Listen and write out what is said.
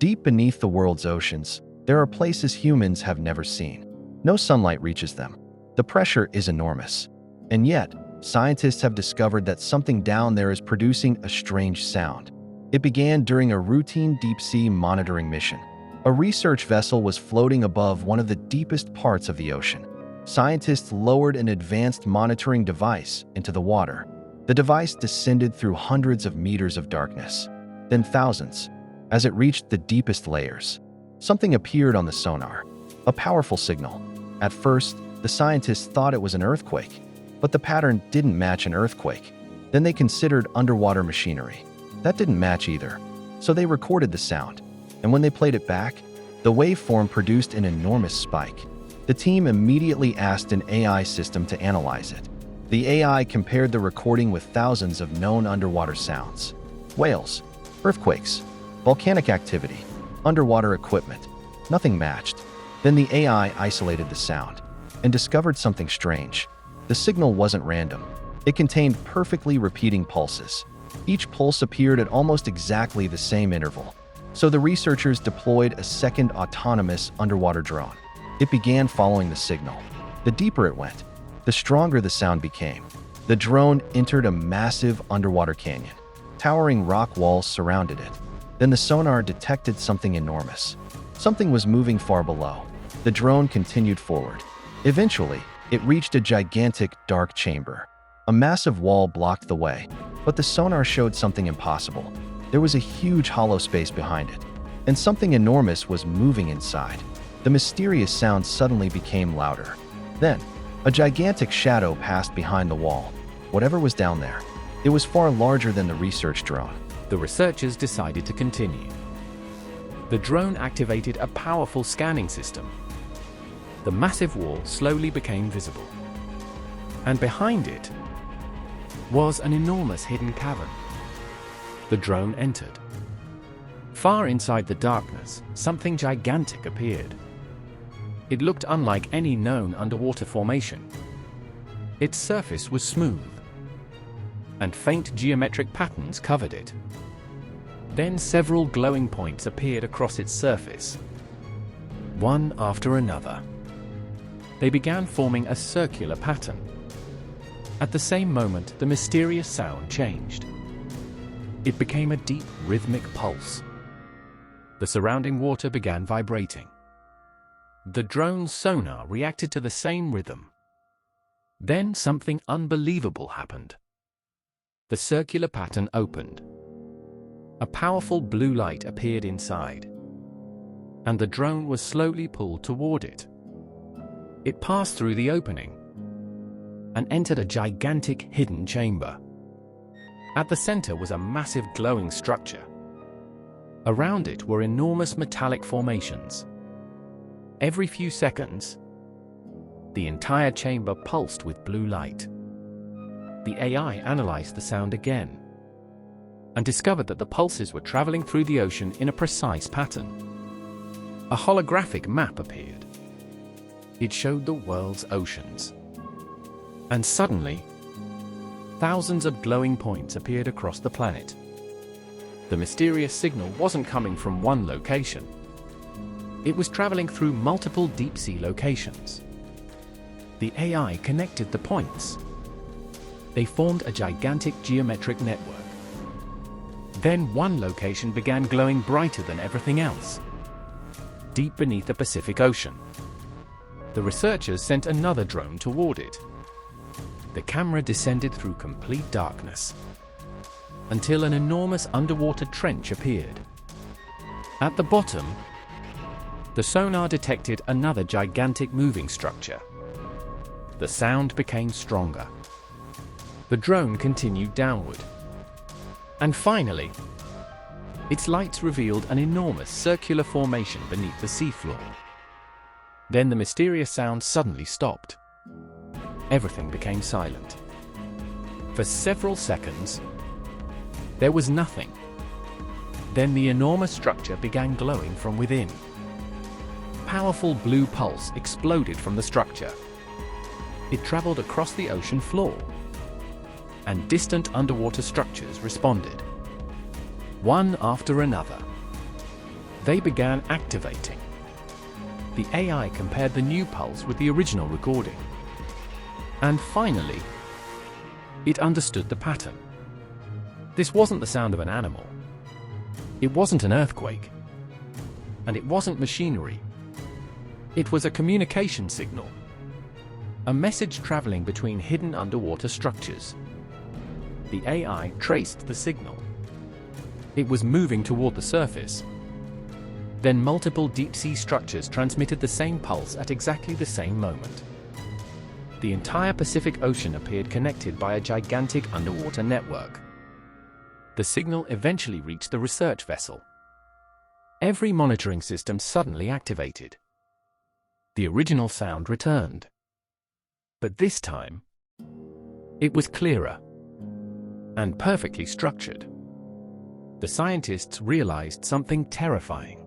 Deep beneath the world's oceans, there are places humans have never seen. No sunlight reaches them. The pressure is enormous. And yet, scientists have discovered that something down there is producing a strange sound. It began during a routine deep-sea monitoring mission. A research vessel was floating above one of the deepest parts of the ocean. Scientists lowered an advanced monitoring device into the water. The device descended through hundreds of meters of darkness, then thousands. As it reached the deepest layers, something appeared on the sonar, a powerful signal. At first, the scientists thought it was an earthquake, but the pattern didn't match an earthquake. Then they considered underwater machinery. That didn't match either. So they recorded the sound, and when they played it back, the waveform produced an enormous spike. The team immediately asked an AI system to analyze it. The AI compared the recording with thousands of known underwater sounds: whales, earthquakes, volcanic activity, underwater equipment. Nothing matched. Then the AI isolated the sound and discovered something strange. The signal wasn't random. It contained perfectly repeating pulses. Each pulse appeared at almost exactly the same interval. So the researchers deployed a second autonomous underwater drone. It began following the signal. The deeper it went, the stronger the sound became. The drone entered a massive underwater canyon. Towering rock walls surrounded it. Then the sonar detected something enormous. Something was moving far below. The drone continued forward. Eventually, it reached a gigantic dark chamber. A massive wall blocked the way, but the sonar showed something impossible. There was a huge hollow space behind it, and something enormous was moving inside. The mysterious sound suddenly became louder. Then, a gigantic shadow passed behind the wall. Whatever was down there, it was far larger than the research drone. The researchers decided to continue. The drone activated a powerful scanning system. The massive wall slowly became visible, and behind it was an enormous hidden cavern. The drone entered. Far inside the darkness, something gigantic appeared. It looked unlike any known underwater formation. Its surface was smooth, and faint geometric patterns covered it. Then several glowing points appeared across its surface, one after another. They began forming a circular pattern. At the same moment, the mysterious sound changed. It became a deep, rhythmic pulse. The surrounding water began vibrating. The drone's sonar reacted to the same rhythm. Then something unbelievable happened. The circular pattern opened. A powerful blue light appeared inside, and the drone was slowly pulled toward it. It passed through the opening and entered a gigantic hidden chamber. At the center was a massive glowing structure. Around it were enormous metallic formations. Every few seconds, the entire chamber pulsed with blue light. The AI analyzed the sound again and discovered that the pulses were traveling through the ocean in a precise pattern. A holographic map appeared. It showed the world's oceans. And suddenly, thousands of glowing points appeared across the planet. The mysterious signal wasn't coming from one location. It was traveling through multiple deep-sea locations. The AI connected the points. They formed a gigantic geometric network. Then one location began glowing brighter than everything else, deep beneath the Pacific Ocean. The researchers sent another drone toward it. The camera descended through complete darkness until an enormous underwater trench appeared. At the bottom, the sonar detected another gigantic moving structure. The sound became stronger. The drone continued downward. And finally, its lights revealed an enormous circular formation beneath the seafloor. Then the mysterious sound suddenly stopped. Everything became silent. For several seconds, there was nothing. Then the enormous structure began glowing from within. Powerful blue pulse exploded from the structure. It traveled across the ocean floor, and distant underwater structures responded, one after another. They began activating. The AI compared the new pulse with the original recording. And finally, it understood the pattern. This wasn't the sound of an animal. It wasn't an earthquake. And it wasn't machinery. It was a communication signal. A message traveling between hidden underwater structures. The AI traced the signal. It was moving toward the surface. Then multiple deep-sea structures transmitted the same pulse at exactly the same moment. The entire Pacific Ocean appeared connected by a gigantic underwater network. The signal eventually reached the research vessel. Every monitoring system suddenly activated. The original sound returned. But this time, it was clearer and perfectly structured. The scientists realized something terrifying.